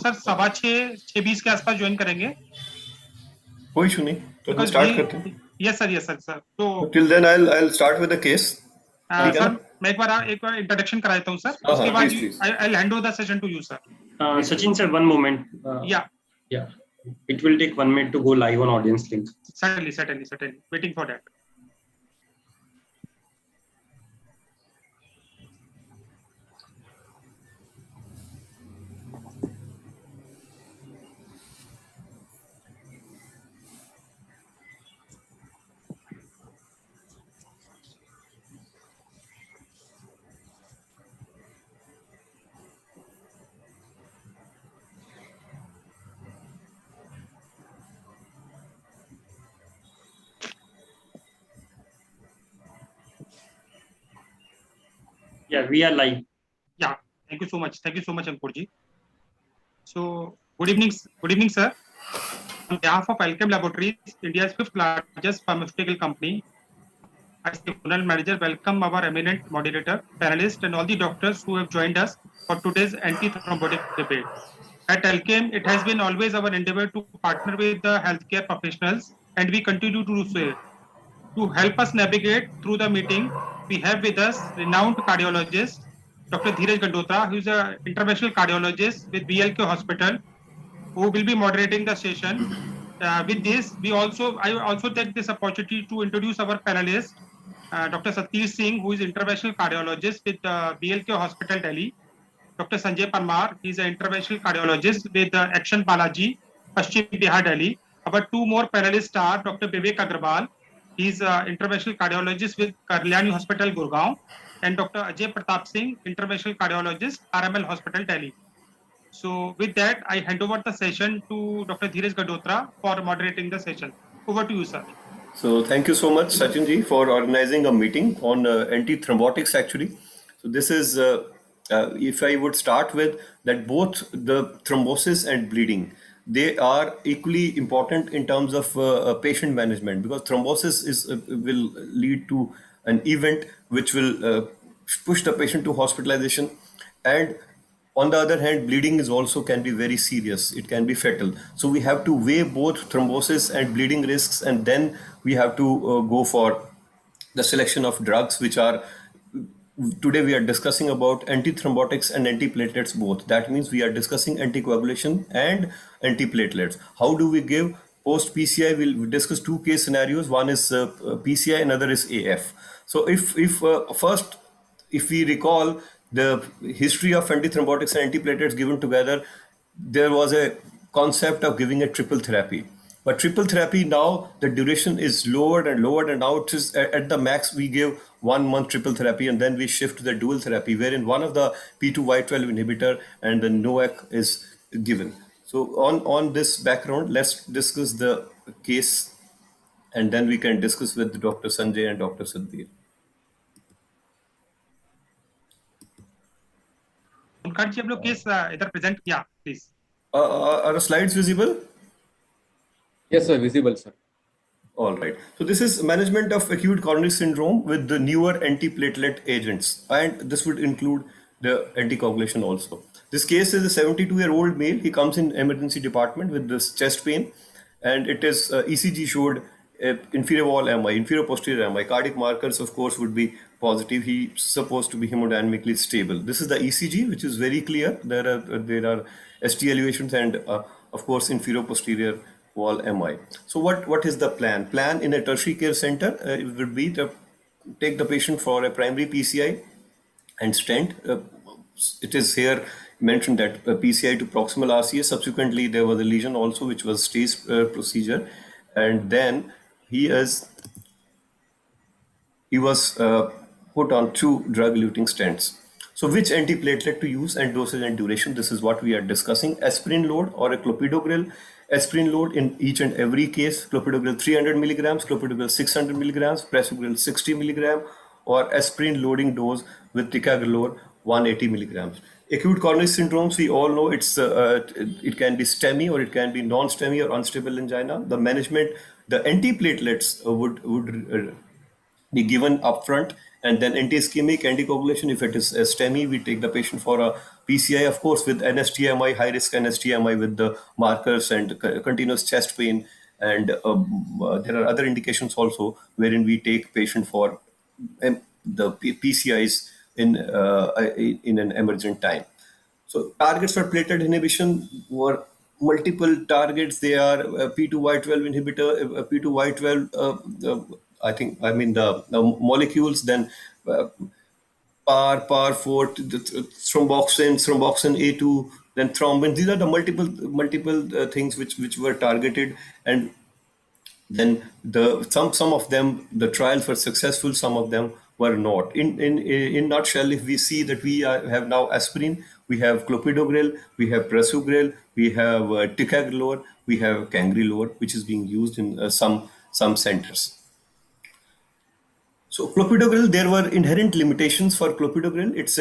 Sir 6:20 के आसपास join करेंगे। कोई इशू नहीं, तो हम स्टार्ट करते हैं। Yes sir. तो till then I'll start with the case. Sir मैं एक बार इंट्रोडक्शन करा देता हूँ सर, उसके बाद I'll hand over the session to you, sir. Sachin sir, one moment. Yeah. It will take 1 minute to go live on audience link. Certainly. Waiting for that. Yeah, we are live. Yeah, thank you so much, Ankur ji. So, good evening, sir. On behalf of Alchem Laboratories, India's 5th largest pharmaceutical company, as the General Manager, welcome our eminent moderator, panelists, and all the doctors who have joined us for today's anti-thrombotic debate. At Alchem, it has been always our endeavor to partner with the healthcare professionals, and we continue to do so. To help us navigate through the meeting, we have with us renowned cardiologist, Dr. Dheeraj Gandotra, who is an interventional cardiologist with BLK Hospital, who will be moderating the session. With this, I also take this opportunity to introduce our panelist, Dr. Satish Singh, who is interventional cardiologist with BLK Hospital, Delhi. Dr. Sanjay Parmar, he is an interventional cardiologist with Action Balaji, Paschim Bihar, Delhi. Our two more panelists are Dr. Vivek Agrawal, he is an interventional cardiologist with Kalyani Hospital, Gurgaon, and Dr. Ajay Pratap Singh, interventional cardiologist, RML Hospital, Delhi. So with that, I hand over the session to Dr. Dheeraj Gandotra for moderating the session. Over to you, sir. So thank you so much, Sachin ji, for organizing a meeting on anti-thrombotics actually. So this is, if I would start with that, both the thrombosis and bleeding, they are equally important in terms of patient management, because thrombosis will lead to an event which will push the patient to hospitalization, and on the other hand, bleeding is also can be very serious. It can be fatal. So we have to weigh both thrombosis and bleeding risks, and then we have to go for the selection of drugs, which are, today we are discussing about antithrombotics and antiplatelets both. That means we are discussing anticoagulation and antiplatelets. How do we give post PCI? We'll discuss two case scenarios. One is PCI, another is AF. So if we recall the history of antithrombotics and antiplatelets given together, there was a concept of giving a triple therapy. But triple therapy now, the duration is lowered, and now it is at the max we give 1 month triple therapy, and then we shift to the dual therapy, wherein one of the P2Y12 inhibitor and the NOAC is given. So on this background, let's discuss the case, and then we can discuss with Dr. Sanjay and Dr. Sadhir. Can't you have case either present? Yeah, please. Are the slides visible? Yes, sir, visible, sir. All right. So this is management of acute coronary syndrome with the newer antiplatelet agents, and this would include the anticoagulation also. This case is a 72-year-old male. He comes in emergency department with this chest pain, and it is ECG showed inferior wall MI, inferior posterior MI. Cardiac markers, of course, would be positive. He's supposed to be hemodynamically stable. This is the ECG, which is very clear. There are ST elevations and, of course, inferior posterior wall MI. So what is the plan? Plan in a tertiary care center would be to take the patient for a primary PCI and stent. It is here mentioned that PCI to proximal RCA. Subsequently, there was a lesion also, which was stage procedure, and then he was put on 2 drug-eluting stents. So which antiplatelet to use and dosage and duration? This is what we are discussing. Aspirin load or a clopidogrel. Aspirin load in each and every case. Clopidogrel 300 milligrams, clopidogrel 600 milligrams, prasugrel 60 milligram, or aspirin loading dose with ticagrelor 180 milligrams. Acute coronary syndromes, we all know it can be STEMI or it can be non-STEMI or unstable angina. The management, the antiplatelets would be given upfront And then anti-ischemic, anticoagulation. If it is a STEMI, we take the patient for a PCI, of course, with NSTMI, high-risk NSTMI with the markers and continuous chest pain. And there are other indications also wherein we take patient for the PCIs in an emergent time. So targets for platelet inhibition were multiple targets. They are P2Y12 inhibitor, P2Y12. The molecules. Then PAR4, thromboxane A2, then thrombin. These are the multiple things which were targeted, and then some of them, the trials were successful, some of them were not. In nutshell, if we see that we have now aspirin, we have clopidogrel, we have prasugrel, we have ticagrelor, we have cangrelor, which is being used in some centers. So clopidogrel, there were inherent limitations for clopidogrel. It's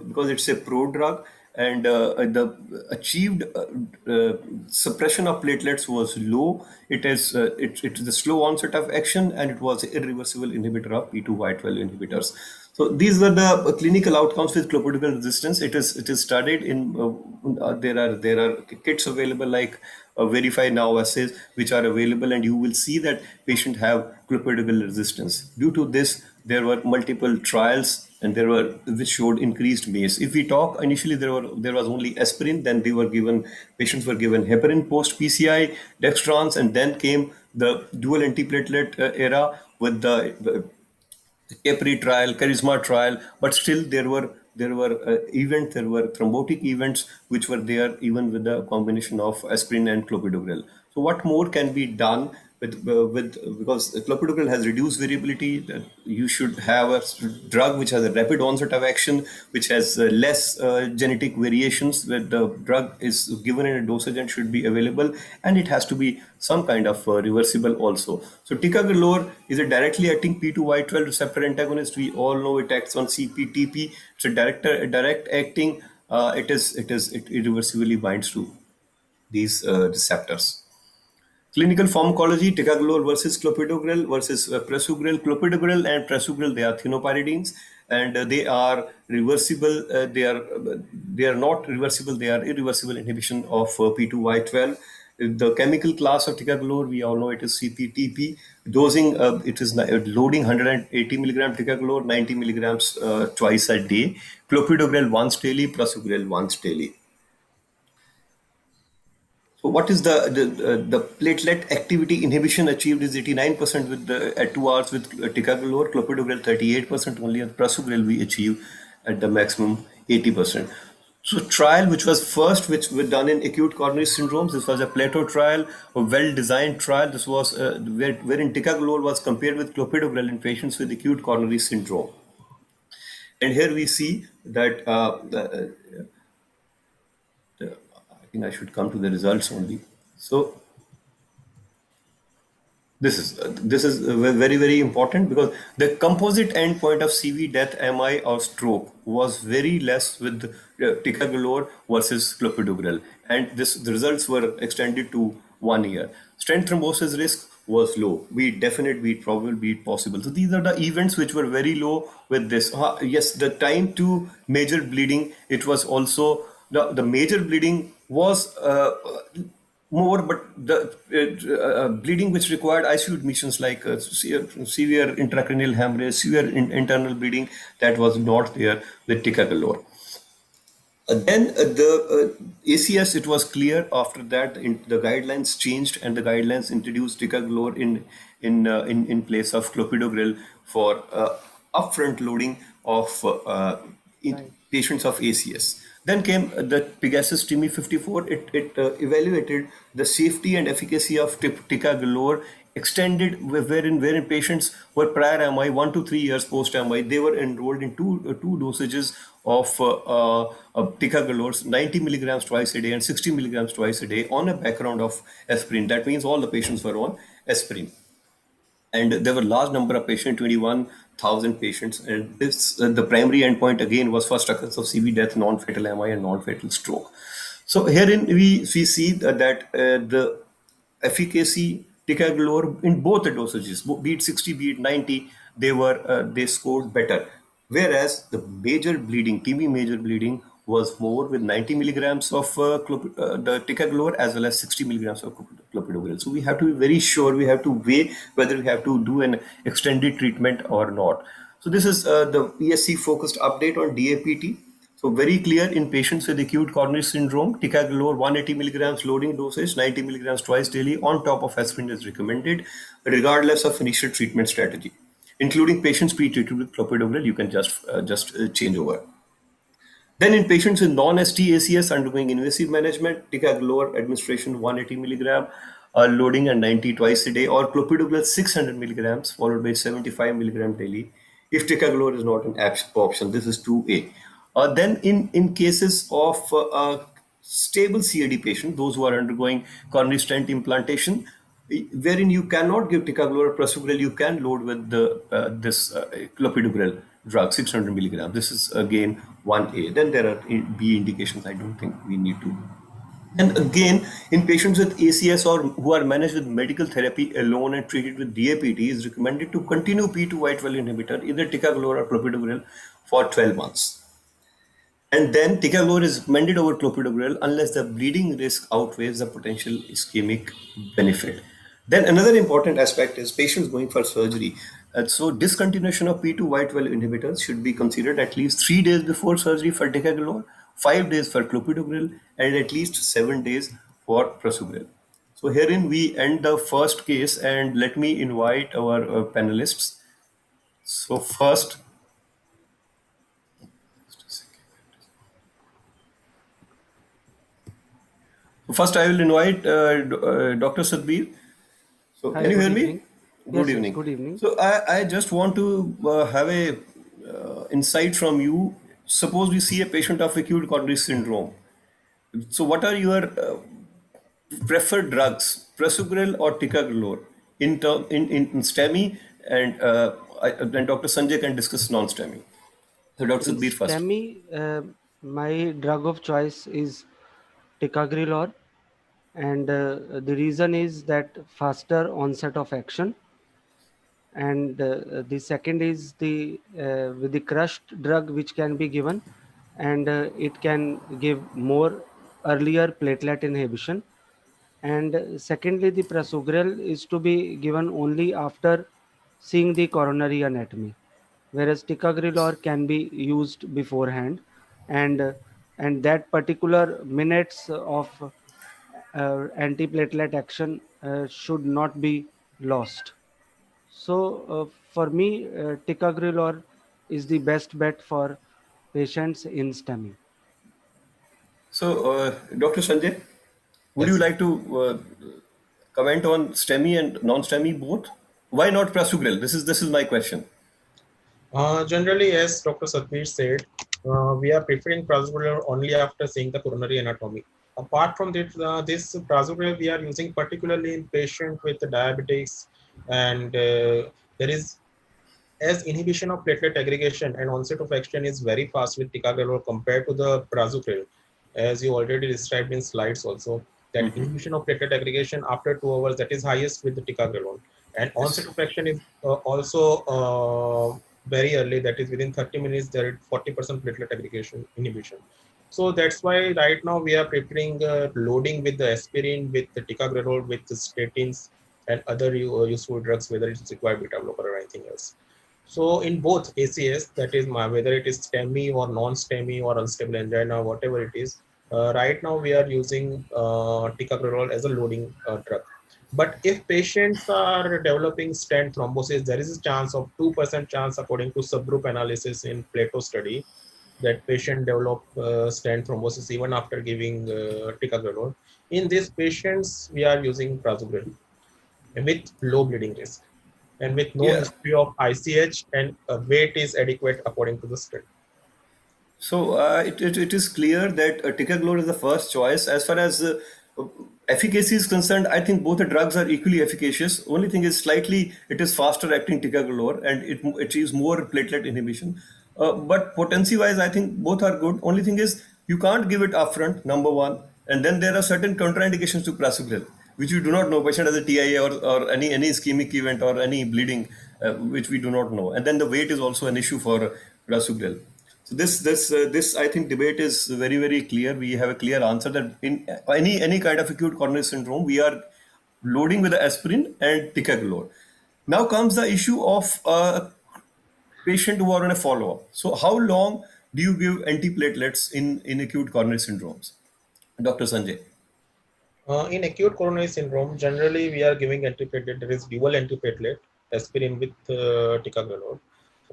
because it's a prodrug, and the achieved suppression of platelets was low. It is the slow onset of action, and it was irreversible inhibitor of P2Y12 inhibitors. So these were the clinical outcomes with clopidogrel resistance. It is studied in there are kits available like Verify Now assays which are available, and you will see that patient have clopidogrel resistance. Due to this, there were multiple trials, and which showed increased MACE. If we talk initially, there was only aspirin. Then patients were given heparin post PCI, dextrans, and then came the dual antiplatelet era with the Capri trial, Charisma trial, but still there were events, there were thrombotic events which were there even with the combination of aspirin and clopidogrel. So what more can be done with because clopidogrel has reduced variability? That you should have a drug which has a rapid onset of action, which has less genetic variations, where the drug is given in a dosage and should be available, and it has to be some kind of reversible also. So ticagrelor is a directly acting P2Y12 receptor antagonist. We all know it acts on CPTP. It's a direct acting. It irreversibly binds to these receptors. Clinical pharmacology: ticagrelor versus clopidogrel versus prasugrel. Clopidogrel and prasugrel, they are thienopyridines, and they are reversible. They are not reversible. They are irreversible inhibition of P2Y12. The chemical class of ticagrelor, we all know it is CPTP. Dosing, it is loading 180 milligram ticagrelor, 90 milligrams twice a day. Clopidogrel once daily, prasugrel once daily. So what is the platelet activity inhibition achieved is 89% at 2 hours with ticagrelor, clopidogrel 38% only, and prasugrel we achieve at the maximum 80%. So trial which was done in acute coronary syndromes. This was a Plato trial, a well-designed trial. This was wherein ticagrelor was compared with clopidogrel in patients with acute coronary syndrome. And here we see that I think I should come to the results only. So this is very, very important, because the composite endpoint of CV death, MI, or stroke was very less with ticagrelor versus clopidogrel, and the results were extended to 1 year. Stent thrombosis risk was low. Probable, be possible. So these are the events which were very low with this. Yes, the time to major bleeding, it was also the major bleeding was more, but the bleeding which required ICU admissions, like severe intracranial hemorrhage, severe internal bleeding, that was not there with ticagrelor. Then the ACS, it was clear after that the guidelines changed, and the guidelines introduced ticagrelor in place of clopidogrel for upfront loading of patients of ACS. Then came the Pegasus TIMI 54. It evaluated the safety and efficacy of ticagrelor, extended wherein patients were prior MI, 1 to 3 years post MI. They were enrolled in two dosages of ticagrelor, 90 milligrams twice a day and 60 milligrams twice a day, on a background of aspirin. That means all the patients were on aspirin. And there were large number of patients, 21,000 patients. And this the primary endpoint again was first occurrence of CV death, non-fatal MI, and non-fatal stroke. So herein we see that the efficacy ticagrelor in both the dosages, be it 60, be it 90, they scored better. Whereas the major bleeding, TB major bleeding, was more with 90 milligrams of the ticagrelor as well as 60 milligrams of clopidogrel. So we have to be very sure. We have to weigh whether we have to do an extended treatment or not. So this is the ESC focused update on DAPT. So very clear in patients with acute coronary syndrome, ticagrelor 180 milligrams loading dosage, 90 milligrams twice daily on top of aspirin is recommended, regardless of initial treatment strategy. Including patients pre-treated with clopidogrel, you can just change over. Then in patients with non-ST ACS undergoing invasive management, ticagrelor administration 180 milligram, loading and 90 twice a day, or clopidogrel 600 milligrams followed by 75 milligram daily. If ticagrelor is not an option, this is 2A. Then in cases of stable CAD patient, those who are undergoing coronary stent implantation, wherein you cannot give ticagrelor or prasugrel, you can load with this clopidogrel drug, 600 milligrams. This is again 1A. Then there are B indications. I don't think we need to. And again, in patients with ACS or who are managed with medical therapy alone and treated with DAPT, is recommended to continue P2 white well inhibitor, either ticagrelor or clopidogrel, for 12 months. And then ticagrelor is recommended over clopidogrel unless the bleeding risk outweighs the potential ischemic benefit. Then another important aspect is patients going for surgery. So discontinuation of P2 white well inhibitors should be considered at least 3 days before surgery for ticagrelor, 5 days for clopidogrel, and at least 7 days for prasugrel. So herein we end the first case, and let me invite our panelists. So first, I will invite Dr. Sadbir. So Hi, can you good hear me? evening. Good Yes, evening. good evening. So I just want to have a insight from you. Suppose we see a patient of acute coronary syndrome. So what are your preferred drugs, prasugrel or ticagrelor, in STEMI, and then Dr. Sanjay can discuss non-STEMI. So Dr. In Sadbir first. STEMI, my drug of choice is ticagrelor, and the reason is that faster onset of action, and the second is the with the crushed drug which can be given, and it can give more earlier platelet inhibition. And secondly, the prasugrel is to be given only after seeing the coronary anatomy, whereas ticagrelor can be used beforehand, and that particular minutes of antiplatelet action should not be lost. So for me, ticagrelor is the best bet for patients in STEMI. So Dr. Sanjay, would you Yes. like to comment on STEMI and non-STEMI both? Why not prasugrel? This is my question. Generally, as Dr. Satbir said, we are preferring prasugrel only after seeing the coronary anatomy. Apart from this prasugrel we are using particularly in patients with diabetes, and there is, as inhibition of platelet aggregation and onset of action is very fast with ticagrelor compared to the prasugrel, as you already described in slides also, that inhibition of platelet aggregation after 2 hours, that is highest with the ticagrelor, and onset of action is also very early, that is within 30 minutes there is 40% platelet aggregation inhibition. So that's why right now we are preparing loading with the aspirin, with the ticagrelor, with the statins and other useful drugs, whether it's required beta blocker or anything else. So in both ACS, that is whether it is STEMI or non-STEMI or unstable angina, whatever it is, right now we are using ticagrelor as a loading drug. But if patients are developing stent thrombosis, there is a chance of 2% chance, according to subgroup analysis in Plato study, that patient develop stent thrombosis even after giving ticagrelor. In these patients, we are using prasugrel with low bleeding risk and with no Yeah. history of ICH, and weight is adequate according to the study. So it is clear that ticagrelor is the first choice. As far as efficacy is concerned, I think both the drugs are equally efficacious. Only thing is slightly it is faster acting ticagrelor, and it achieves more platelet inhibition. But potency wise, I think both are good. Only thing is you can't give it upfront, number one, and then there are certain contraindications to prasugrel, which you do not know. Patient has a TIA or any ischemic event or any bleeding, which we do not know. And then the weight is also an issue for prasugrel. So this I think debate is very, very clear. We have a clear answer that in any kind of acute coronary syndrome, we are loading with the aspirin and ticagrelor. Now comes the issue of patient who are on a follow-up. So how long do you give antiplatelets in acute coronary syndromes? Dr. Sanjay. In acute coronary syndrome, generally we are giving antiplatelet. There is dual antiplatelet, aspirin with ticagrelor,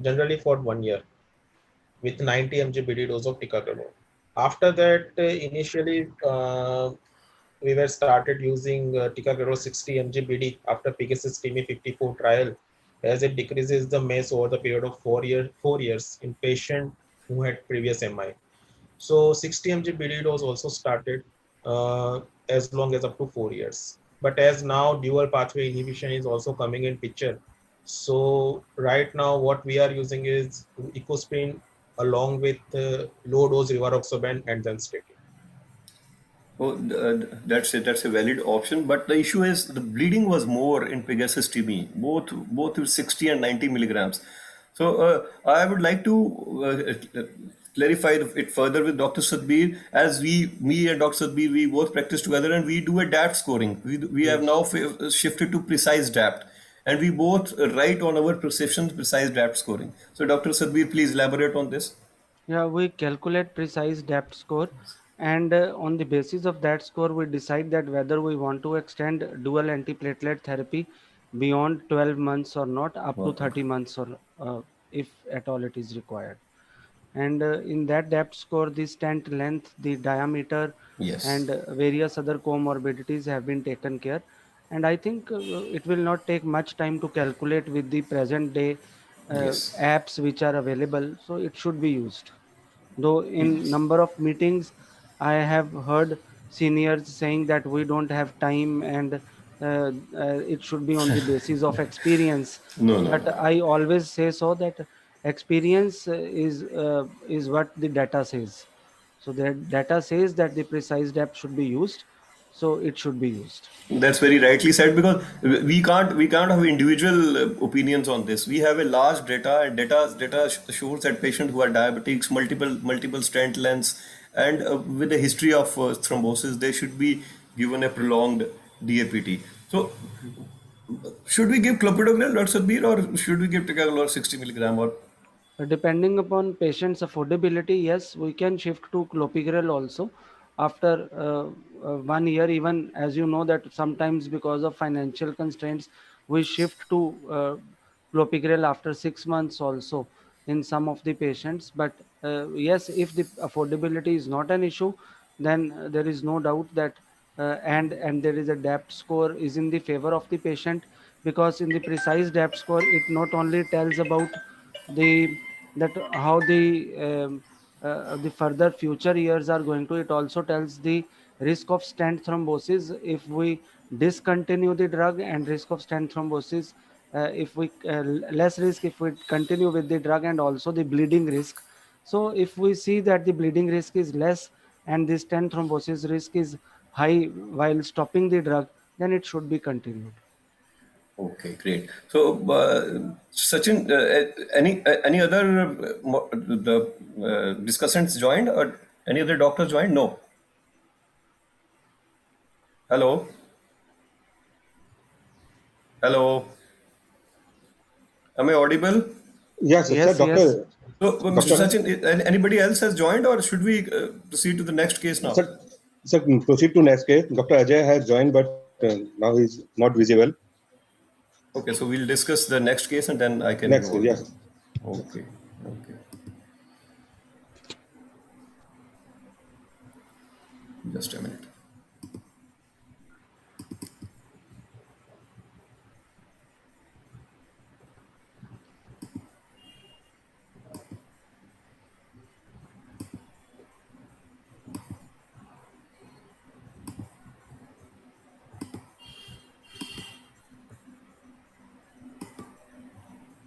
generally for 1 year with 90 mg BD dose of ticagrelor. After that, initially we were started using ticagrelor 60 mg BD after Pegasus TIMI 54 trial, as it decreases the mass over the period of 4 years in patient who had previous MI. So 60 mg BD dose also started as long as up to 4 years. But as now dual pathway inhibition is also coming in picture. So right now what we are using is ecosprin along with low dose rivaroxaban and then statin. Oh, that's a valid option, but the issue is the bleeding was more in Pegasus TB, both with 60 and 90 milligrams. So I would like to clarify it further with Dr. Sadbir, as me and Dr. Sadbir, we both practice together and we do a DAPT scoring. We have now shifted to precise DAPT, and we both write on our prescriptions precise DAPT scoring. So Dr. Sadbir, please elaborate on this. Yeah, we calculate precise depth score, and on the basis of that score, we decide that whether we want to extend dual antiplatelet therapy beyond 12 months or not, up to 30 months, or if at all it is required. And in that depth score, the stent length, the diameter, Yes. and various other comorbidities have been taken care. And I think it will not take much time to calculate with the present day Yes. apps which are available, so it should be used. Though in Yes. number of meetings, I have heard seniors saying that we don't have time, and it should be on the basis of experience. No, no, But no. I always say so that experience is what the data says. So the data says that the precise depth should be used, so it should be used. That's very rightly said, because we can't have individual opinions on this. We have a large data, and data shows that patients who are diabetics, multiple stent lengths, and with a history of thrombosis, they should be given a prolonged DAPT. So should we give clopidogrel, Dr. Sabir, or should we give ticagrelor 60 milligram? Or Depending upon patient's affordability, yes, we can shift to clopidogrel also after 1 year. Even as you know that sometimes because of financial constraints, we shift to clopidogrel after 6 months also in some of the patients. But yes, if the affordability is not an issue, then there is no doubt that and there is a depth score is in the favor of the patient, because in the precise depth score it not only tells about the that how the further future years are going to, it also tells the risk of stent thrombosis if we discontinue the drug, and risk of stent thrombosis if we less risk if we continue with the drug, and also the bleeding risk. So if we see that the bleeding risk is less and the stent thrombosis risk is high while stopping the drug, then it should be continued. okay, great. So, Sachin, any other the discussants joined, or any other doctors joined? No. Hello. Hello. Am I audible? Yes, sir, Yes, yes. doctor. So, Mr. Doctor, Sachin, anybody else has joined, or should we proceed to the next case now? sir, sir, proceed to next case. Dr. Ajay has joined, but now he's not visible. Okay, so we'll discuss the next case and then I can Next go case, on. yes. Okay, okay. Just a minute.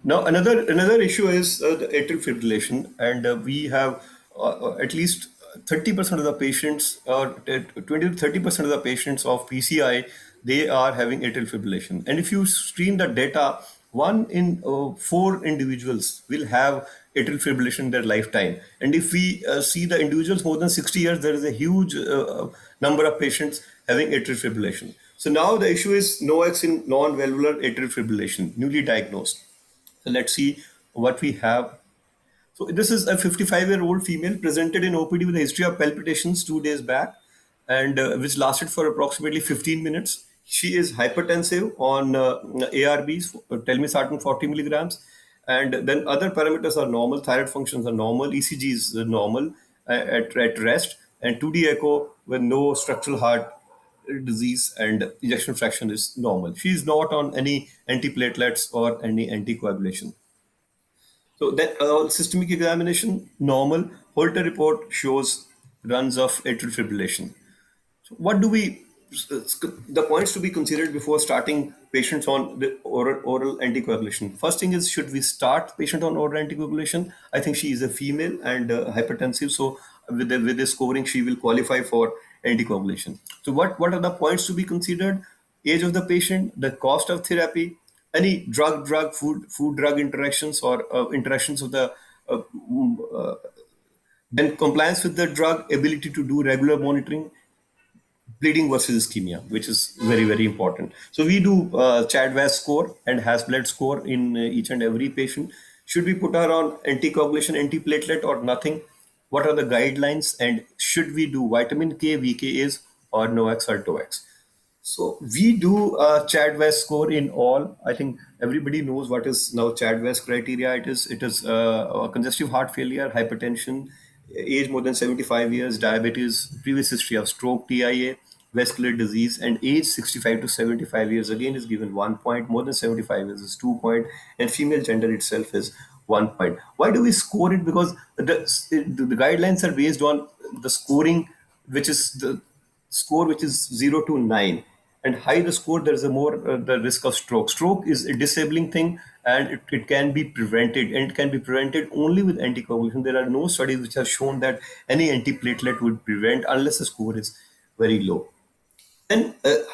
Now, another issue is the atrial fibrillation, and we have at least 30% of the patients, or 20 to 30% of the patients of PCI, they are having atrial fibrillation. And if you screen the data 1 in 4 individuals will have atrial fibrillation in their lifetime. And if we see the individuals more than 60 years, there is a huge number of patients having atrial fibrillation. So now the issue is NOACs in non-valvular atrial fibrillation, newly diagnosed. So let's see what we have. So this is a 55-year-old female presented in OPD with a history of palpitations 2 days back, and which lasted for approximately 15 minutes. She is hypertensive on ARBs, telmisartan 40 milligrams, and then other parameters are normal. Thyroid functions are normal. ECG is normal at rest, and 2D echo with no structural heart disease, and ejection fraction is normal. She is not on any antiplatelets or any anticoagulation. So that systemic examination, normal. Holter report shows runs of atrial fibrillation. So what do we, the points to be considered before starting patients on the oral anticoagulation? First thing is, should we start patient on oral anticoagulation? I think she is a female and hypertensive. So with the scoring, she will qualify for anticoagulation. So what are the points to be considered? Age of the patient, the cost of therapy, any food drug interactions or interactions of the then compliance with the drug, ability to do regular monitoring, bleeding versus ischemia, which is very, very important. So we do CHA DS VASC score and Hasbled score in each and every patient. Should we put her on anticoagulation, antiplatelet, or nothing? What are the guidelines? And should we do vitamin K, VKAs, or NOACs or TOACs? So we do CHA DS VASC score in all. I think everybody knows what is now CHA DS VASC criteria. It is congestive heart failure, hypertension, age more than 75 years, diabetes, previous history of stroke, TIA, vascular disease, and age 65 to 75 years again is given 1 point. More than 75 years is 2 point, and female gender itself is 1 point. Why do we score it? Because the guidelines are based on the scoring, which is the score which is 0 to 9, and high the score, there is a more the risk of stroke is a disabling thing, and it can be prevented, and it can be prevented only with anticoagulation. There are no studies which have shown that any antiplatelet would prevent unless the score is very low. And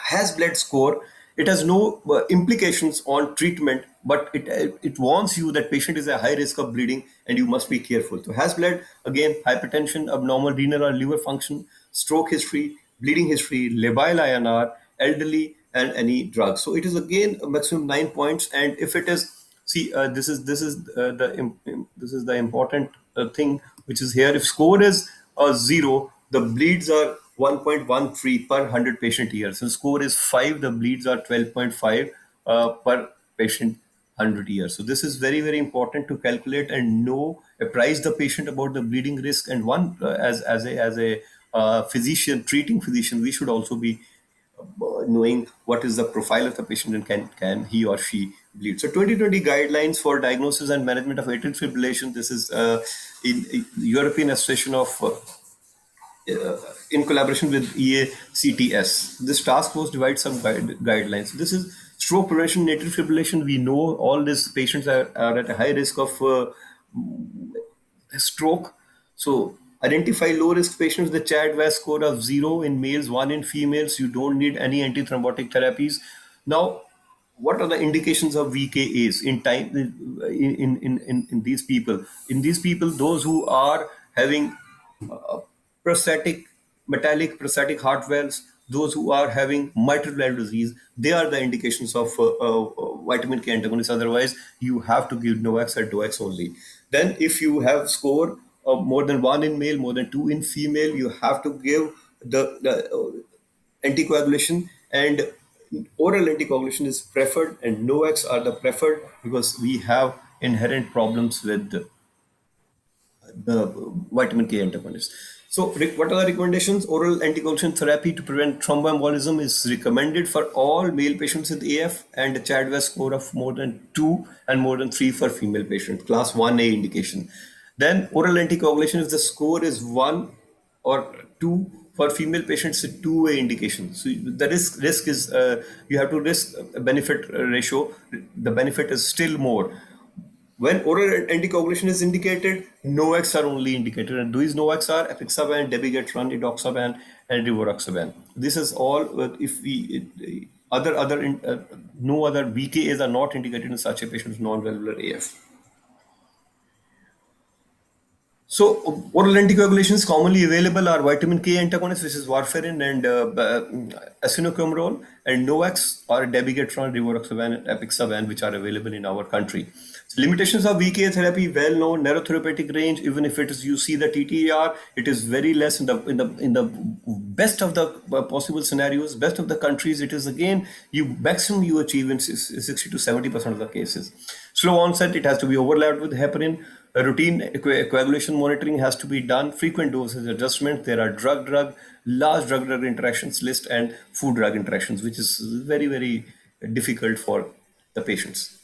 Hasbled score, it has no implications on treatment, but it warns you that patient is at high risk of bleeding and you must be careful. So Hasbled, again, hypertension, abnormal renal or liver function, stroke history, bleeding history, labile INR, elderly, and any drugs. So it is again a maximum 9 points. And if it is, see, this is the important thing which is here. If score is 0, the bleeds are 1.13 per 100 patient years. So score is 5, the bleeds are 12.5 per patient 100 years. So this is very, very important to calculate and know, apprise the patient about the bleeding risk. And one, as a physician, treating physician, we should also be knowing what is the profile of the patient and can he or she bleed. So 2020 guidelines for diagnosis and management of atrial fibrillation. This is in European Association of in collaboration with EACTS. This task force divides some guidelines. This is stroke prevention, atrial fibrillation. We know all these patients are at a high risk of stroke. So identify low risk patients, the CHA DS VASC score of 0 in males, 1 in females. You don't need any antithrombotic therapies. Now, what are the indications of VKAs in time in these people? In these people, those who are having metallic prosthetic heart valves, those who are having mitral valve disease, they are the indications of vitamin K antagonists. Otherwise, you have to give NOACs or DOACs only. Then if you have score of more than 1 in male, more than 2 in female, you have to give the anticoagulation, and oral anticoagulation is preferred, and NOACs are the preferred because we have inherent problems with the vitamin K antagonists. So what are the recommendations? Oral anticoagulation therapy to prevent thromboembolism is recommended for all male patients with AF, and a CHA DS VASC score of more than 2 and more than 3 for female patients, class 1A indication. Then oral anticoagulation, if the score is 1 or 2 for female patients, a 2A indication. So the risk is you have to risk benefit ratio. The benefit is still more. When oral anticoagulation is indicated, NOACs are only indicated, and these NOACs are apixaban, dabigatran, edoxaban, and rivaroxaban. This is all. If we no other VKAs are not indicated in such a patient with non-valvular AF. So oral anticoagulations commonly available are vitamin K antagonists, which is warfarin and acinocumarone, and NOACs are dabigatran, rivaroxaban, and apixaban, which are available in our country. So limitations of VKA therapy, well known, narrow therapeutic range. Even if it is, you see the TTR, it is very less in the best of the possible scenarios, best of the countries. It is again maximum you achieve in 60 to 70% of the cases. Slow onset, it has to be overlapped with heparin. A routine coagulation monitoring has to be done. Frequent dosage adjustment. There are large drug-drug interactions list and food-drug interactions, which is very, very difficult for the patients.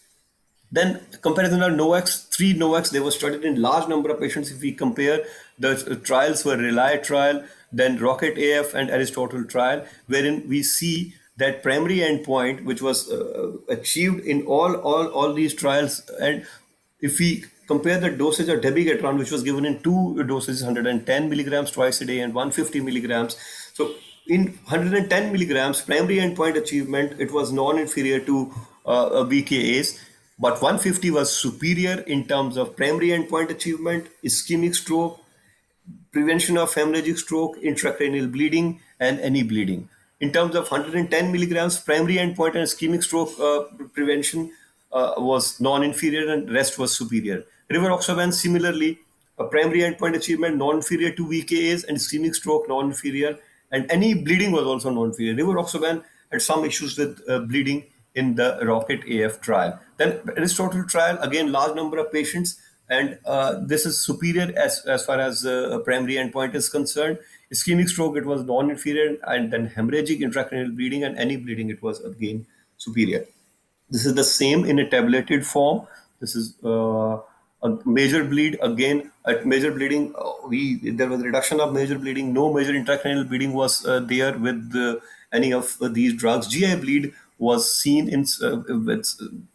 Then comparison of NOACs, 3 NOACs, they were studied in large number of patients. If we compare, the trials were Rely trial, then Rocket AF and Aristotle trial, wherein we see that primary endpoint, which was achieved in all these trials. And if we compare the dosage of dabigatran, which was given in 2 doses, 110 milligrams twice a day and 150 milligrams. So in 110 milligrams, primary endpoint achievement, it was non-inferior to VKAs, but 150 was superior in terms of primary endpoint achievement, ischemic stroke, prevention of hemorrhagic stroke, intracranial bleeding, and any bleeding. In terms of 110 milligrams, primary endpoint and ischemic stroke prevention was non-inferior and rest was superior. Rivaroxaban, similarly, a primary endpoint achievement non-inferior to VKAs and ischemic stroke non-inferior, and any bleeding was also non-inferior. Rivaroxaban had some issues with bleeding in the Rocket AF trial. Then Aristotle trial, again, large number of patients, and this is superior as far as primary endpoint is concerned. Ischemic stroke, it was non-inferior, and then hemorrhagic intracranial bleeding and any bleeding, it was again superior. This is the same in a tabulated form. This is a major bleed. Again, at major bleeding, there was a reduction of major bleeding. No major intracranial bleeding was there with any of these drugs. GI bleed was seen in with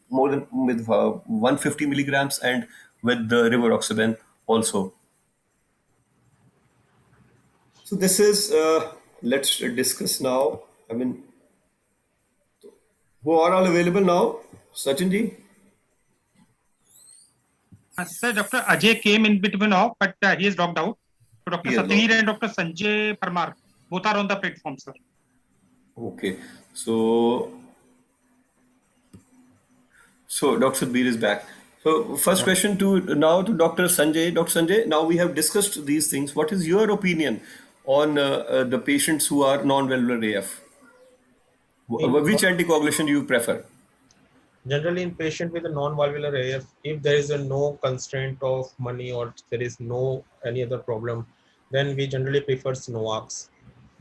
more than 150 milligrams and with the rivaroxaban also. So this is, let's discuss now. I mean, who are all available now? Sachin ji? Sir, Dr. Ajay came in between off, but he is dropped out. So Dr. He has Satyajit dropped and Dr. Sanjay Parmar, both are on the platform, sir. Okay. So Dr. Sabir is back. So first question to Dr. Sanjay. Dr. Sanjay, now we have discussed these things. What is your opinion on the patients who are non-valvular AF? Which anticoagulation do you prefer? Generally, in patient with a non-valvular AF, if there is no constraint of money or there is no any other problem, then we generally prefer NOACs.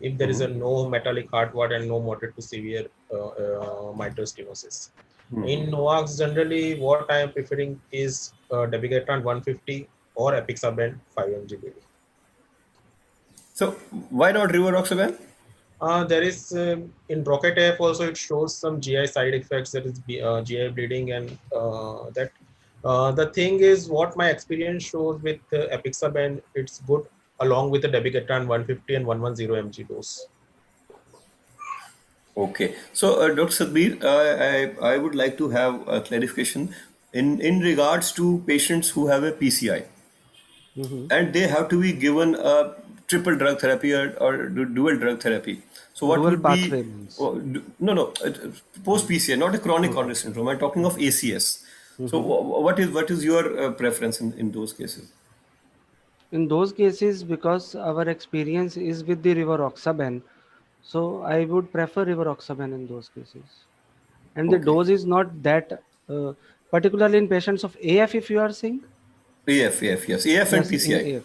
If there is a no metallic heart wart and no moderate to severe mitral stenosis. In NOACs, generally, what I am preferring is dabigatran 150 or apixaban 5 mg. So why not rivaroxaban? There is in Rocket AF also it shows some GI side effects, that is GI bleeding, and that the thing is what my experience shows with apixaban, it's good along with the dabigatran 150 and 110 mg dose. Okay. So Dr. Sadbir, I would like to have a clarification in regards to patients who have a PCI. And they have to be given a triple drug therapy or dual drug therapy. So what Dual would pathway be means. post PCI, not a chronic coronary syndrome. I'm talking of ACS. So what is your preference in those cases? In those cases, because our experience is with the rivaroxaban, so I would prefer rivaroxaban in those cases. And the Okay. dose is not that, particularly in patients of AF, if you are saying. AF, yes. AF and Yes, in PCI.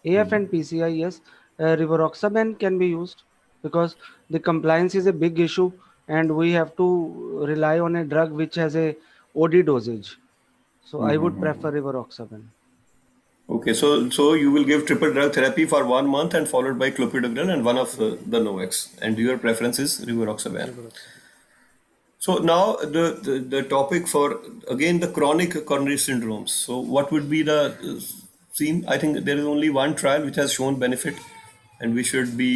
AF and PCI, yes, rivaroxaban can be used because the compliance is a big issue, and we have to rely on a drug which has a OD dosage. So I would prefer rivaroxaban. Okay, so you will give triple drug therapy for 1 month and followed by clopidogrel and one of the NOACs, and your preference is rivaroxaban. So now the topic for again the chronic coronary syndromes. So what would be the scene? I think there is only one trial which has shown benefit, and we should be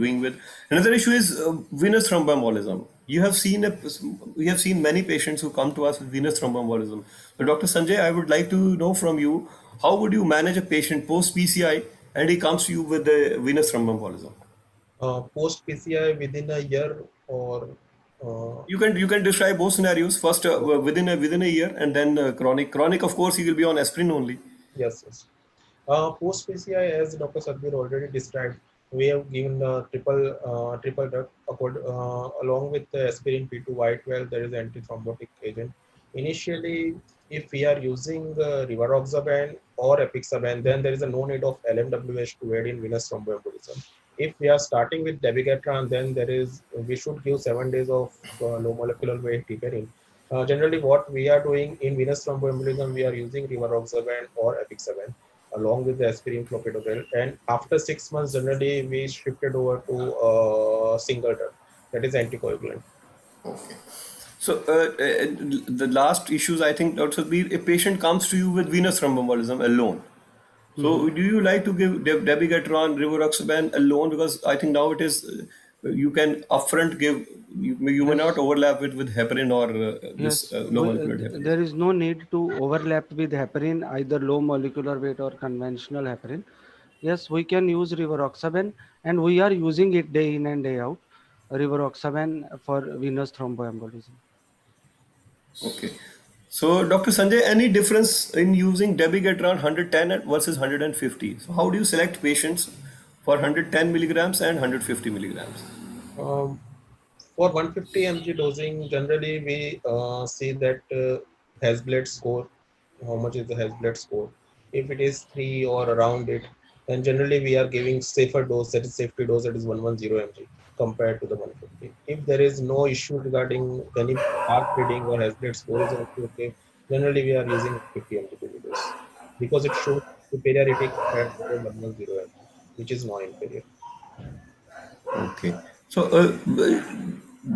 doing with. Another issue is venous thromboembolism. We have seen many patients who come to us with venous thromboembolism. So Dr. Sanjay, I would like to know from you, how would you manage a patient post PCI and he comes to you with the venous thromboembolism? Post PCI within a year or You can describe both scenarios. First, within a year, and then chronic. Chronic, of course, he will be on aspirin only. yes, yes. Post PCI, as Dr. Sadhbir already described, we have given the triple drug along with the aspirin P2Y12. There is antithrombotic agent. Initially, if we are using rivaroxaban or apixaban, then there is no need of LMWH to aid in venous thromboembolism. If we are starting with dabigatran, then we should give 7 days of low molecular weight heparin. Generally, what we are doing in venous thromboembolism, we are using rivaroxaban or apixaban along with the aspirin clopidogrel, and after 6 months, generally we shifted over to single drug, that is anticoagulant. Okay. So the last issues, I think, also be a patient comes to you with venous thromboembolism alone. So do you like to give dabigatran, rivaroxaban alone? Because I think now it is you can upfront give. You may not overlap with heparin or this Yes, low molecular heparin. there is no need to overlap with heparin, either low molecular weight or conventional heparin. Yes, we can use rivaroxaban, and we are using it day in and day out, rivaroxaban for venous thromboembolism. Okay. So, Dr. Sanjay, any difference in using dabigatran 110 versus 150? So, how do you select patients for 110 milligrams and 150 milligrams? Um, for 150 mg dosing, generally we see that Hasbled score, how much is the Hasbled score? If it is 3 or around it, then generally we are giving safer dose, that is safety dose, that is 110 mg compared to the 150. If there is no issue regarding any heart bleeding or Hasbled score is also okay, generally we are using 50 mg daily dose because it shows superiority compared to the 110 mg, which is non-inferior. Okay. So,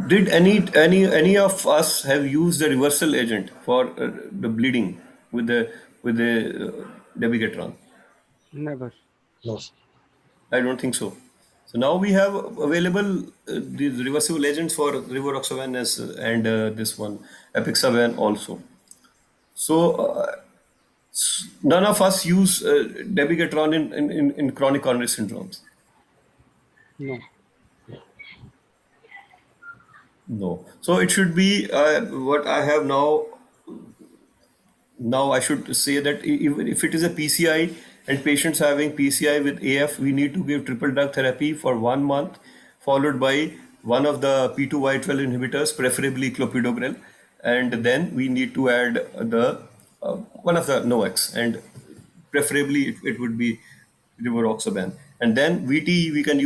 did any of us have used the reversal agent for the bleeding with the dabigatran? Never. No. I don't think so. So now we have available these reversible agents for rivaroxaban and this one apixaban also. So none of us use dabigatran in chronic coronary syndromes. No. No. So it should be what I have now. Now I should say that even if it is a PCI and patients having PCI with AF, we need to give triple drug therapy for 1 month, followed by one of the P2Y12 inhibitors, preferably clopidogrel, and then we need to add the one of the NOACs, and preferably it would be rivaroxaban. And then VTE we can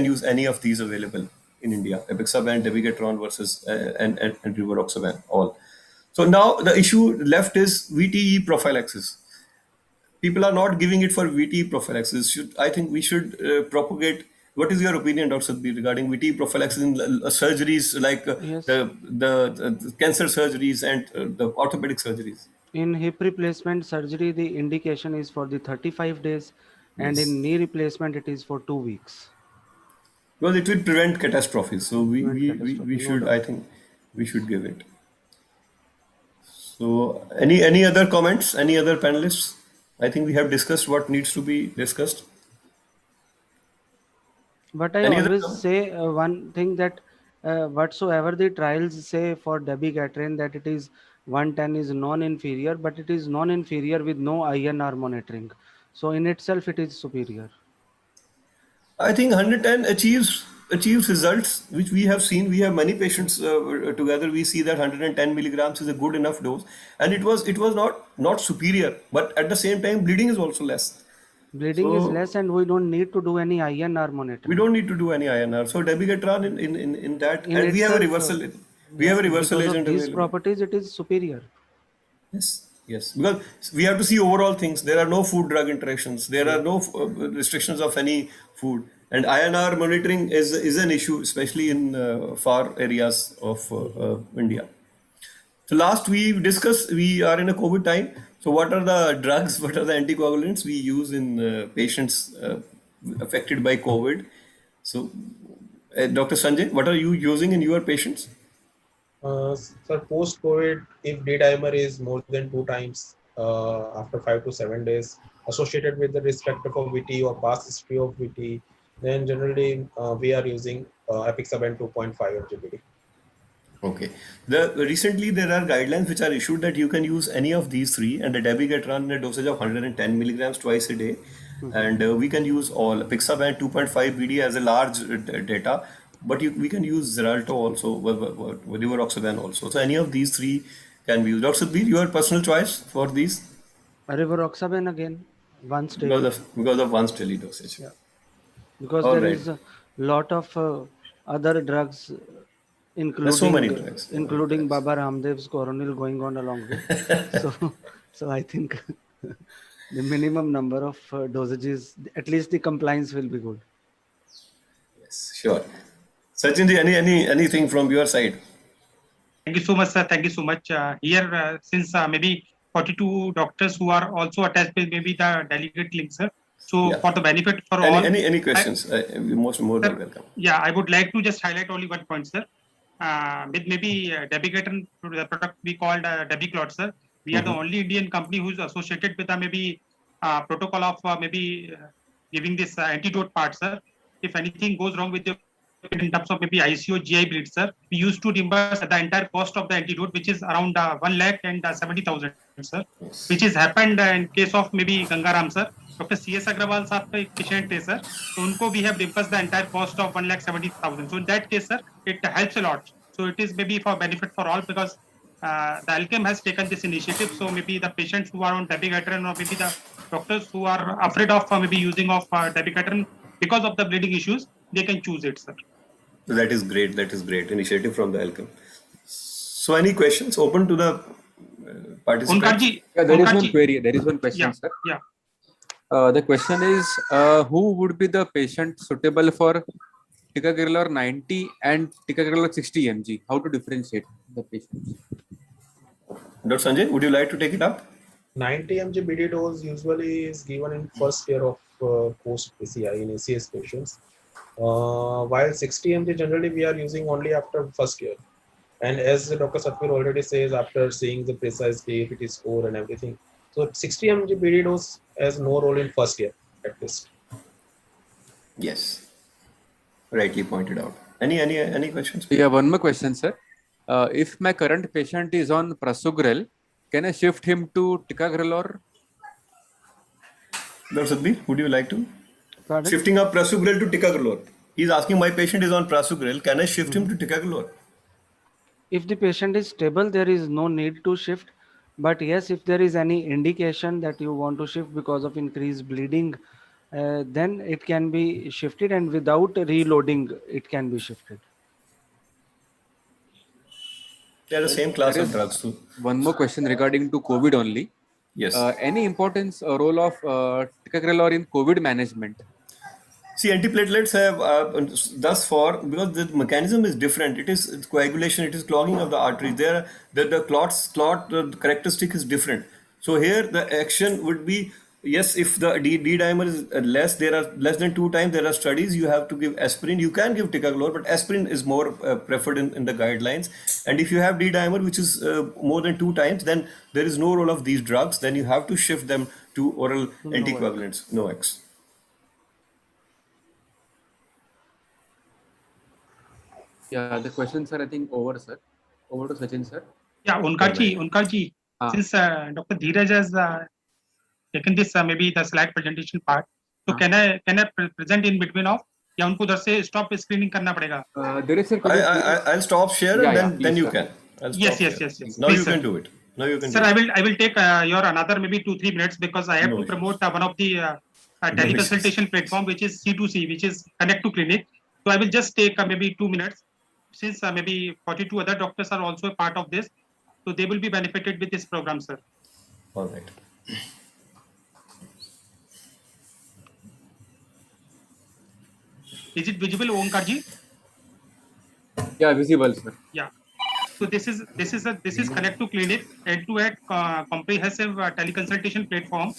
use any of these available in India: apixaban, dabigatran versus and rivaroxaban all. So now the issue left is VTE prophylaxis. People are not giving it for VTE prophylaxis. I think we should propagate. What is your opinion, Dr. Sadhbir, regarding VTE prophylaxis in surgeries like Yes. the cancer surgeries and the orthopedic surgeries? In hip replacement surgery, the indication is for the 35 days, and Yes, in knee replacement, it is for 2 weeks. because it will prevent catastrophes. So we, Prevent we, we, we catastrophe, no should, doubt. I think, we should give it. So any other comments? Any other panelists? I think we have discussed what needs to be discussed. But I Any other always comment? say one thing that whatsoever the trials say for dabigatran that it is 110 is non-inferior, but it is non-inferior with no INR monitoring. So in itself, it is superior. I think 110 achieves results which we have seen. We have many patients together. We see that 110 milligrams is a good enough dose, and it was not superior, but at the same time bleeding is also less. Bleeding is So less, and we don't need to do any INR we monitoring. don't need to do any INR. So dabigatran in that, In and itself, we have yes, a reversal because of agent these available. properties, it is superior. Yes, yes, because we have to see overall things. There are no food drug interactions. There are no restrictions of any food. And INR monitoring is an issue, especially in far areas of India. So last we discussed, we are in a COVID time. So what are the drugs, what are the anticoagulants we use in patients affected by COVID? So Dr. Sanjay, what are you using in your patients? Sir, post-COVID, if D-dimer is more than 2 times after 5 to 7 days, associated with the respective of VT or past history of VT, then generally we are using apixaban 2.5 mg/d. Okay. Recently there are guidelines which are issued that you can use any of these three, and the dabigatran in a dosage of 110 milligrams twice a day, and we can use all. Pixaban 2.5 BD as a large data, but we can use Xarelto also, Rivaroxaban also. So any of these three can be used. Dr. Sadhbir, your personal choice for these Rivaroxaban again, once daily. because of once daily dosage. Yeah. Because All there right. is a lot of other drugs, There's so many including drugs. including Baba Ramdev's Coronary going on along with. So I think the minimum number of dosages, at least the compliance will be good. Yes, sure. Sachin, anything from your side? Thank you so much, sir. Thank you so much. Here, since maybe 42 doctors who are also attached with maybe the delegate link, sir. So Yeah. for the benefit for all, Any questions? More than welcome. yeah, I would like to just highlight only one point, sir. With maybe Debigatran, the product we called Debiclot, sir. We are the only Indian company who's associated with maybe protocol of giving this antidote part, sir. If anything goes wrong with your in terms of maybe ICO GI bleed, sir, we used to reimburse the entire cost of the antidote, which is around 1,70,000, sir, which has happened in case of maybe Gangaram, sir. Dr. CS Agrawal साहब का एक patient है, sir. So उनको we have reimbursed the entire cost of 1,70,000. So in that case, sir, it helps a lot. So it is maybe for benefit for all because the Alchem has taken this initiative. So maybe the patients who are on dabigatran or maybe the doctors who are afraid of maybe using of dabigatran because of the bleeding issues, they can choose it, sir. That is great. That is great initiative from the Alchem. So, any questions open to the participants? Onkar ji, Yeah, there is Onkar one ji. query. There is one question, Yeah, sir. yeah. The question is, who would be the patient suitable for ticagrelor 90 and ticagrelor 60 mg? How to differentiate the patients? Dr. Sanjay, would you like to take it up? 90 mg BD dose usually is given in first year of post PCI in ACS patients, while 60 mg generally we are using only after first year. And as Dr. Satwir already says, after seeing the precise DFT score and everything, so 60 mg BD dose has no role in first year at least. Yes. Rightly pointed out. Any questions? Yeah, one more question, sir. If my current patient is on prasugrel, can I shift him to ticagrelor? Dr. Sadhbir, would you like to? Pardon? Shifting up prasugrel to ticagrelor. He's asking, my patient is on prasugrel. Can I shift him to ticagrelor? If the patient is stable, there is no need to shift. But yes, if there is any indication that you want to shift because of increased bleeding, then it can be shifted, and without reloading, it can be shifted. They are the same class There of is drugs too. one more question regarding to COVID only. Yes. Any importance or role of ticagrelor in COVID management? See, antiplatelets have thus far, because the mechanism is different. It's coagulation. It is clogging of the arteries. The clot characteristic is different. So here the action would be, yes, if the D dimer is less, there are less than 2 times. There are studies you have to give aspirin. You can give ticagrelor, but aspirin is more preferred in the guidelines. And if you have D dimer, which is more than 2 times, then there is no role of these drugs. Then you have to shift them to oral anticoagulants, NOACs. Yeah, the questions are, I think, over, sir. Over to Sachin, sir. Yeah, Onkar ji, since Dr. Dheeraj has taken this maybe the slide presentation part, so can I present in between of या उनको उधर से stop screening करना पड़ेगा? There is, sir. I'll stop share Yeah, and yeah, then please, you sir. can. I'll stop Yes. share. Now Please, you sir. can do it. Now you can Sir, do it. I will take your another maybe 2-3 minutes because I have No to issues. promote one of the No teleconsultation platform which is C2C, which is Connect to Clinic. So I will just take maybe 2 minutes since maybe 42 other doctors are also a part of this. So they will be benefited with this program, sir. All right. Is it visible, Omkar ji? Yeah, visible, sir. Yeah. So this is Connect to Clinic end-to-end comprehensive teleconsultation platform.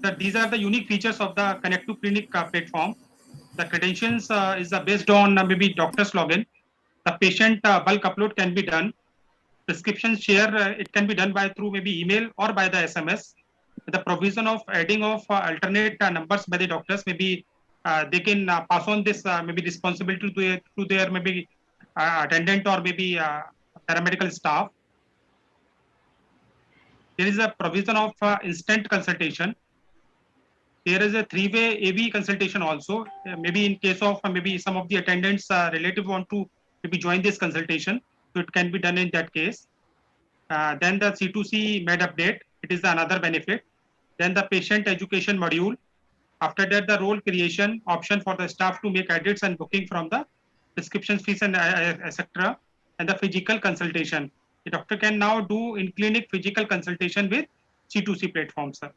So these are the unique features of the Connect to Clinic platform. The credentials is based on maybe doctor's login. The patient bulk upload can be done. Prescription share it can be done by through maybe email or by the SMS. The provision of adding of alternate numbers by the doctors, maybe they can pass on this maybe responsibility to their maybe attendant or maybe paramedical staff. There is a provision of instant consultation. There is a three-way AV consultation also. Maybe in case of maybe some of the attendants relative want to maybe join this consultation, so it can be done in that case. Then the C2C med update, it is another benefit. Then the patient education module. After that, the role creation option for the staff to make edits and booking from the prescription fees and etc. And the physical consultation. The doctor can now do in-clinic physical consultation with C2C platform, sir.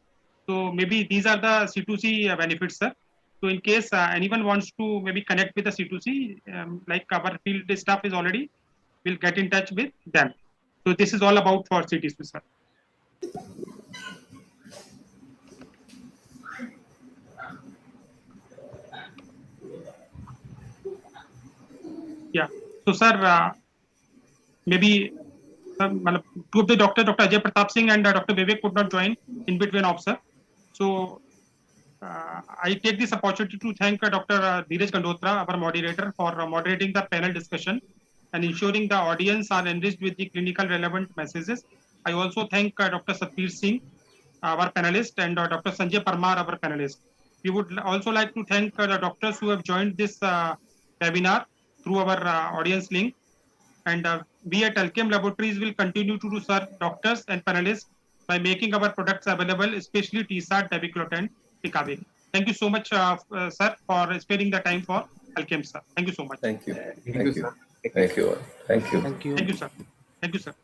So maybe these are the C2C benefits, sir. So in case anyone wants to maybe connect with the C2C, like our field staff is already, will get in touch with them. So this is all about for C2C, sir. Yeah. So sir, maybe two of the Dr. Ajay Pratap Singh and Dr. Vivek could not join in between of, sir. So I take this opportunity to thank Dr. Dheeraj Gandotra, our moderator, for moderating the panel discussion and ensuring the audience are enriched with the clinical relevant messages. I also thank Dr. Satbir Singh, our panelist, and Dr. Sanjay Parmar, our panelist. We would also like to thank the doctors who have joined this webinar through our audience link. And we at Alchem Laboratories will continue to serve doctors and panelists by making our products available, especially TSAT, Dabiqlot, and Picavir. Thank you so much, sir, for sparing the time for Alchem, sir. Thank you so much. Thank you. Thank you, sir. Thank you. Thank you. Thank you. Thank you, sir. Thank you, sir.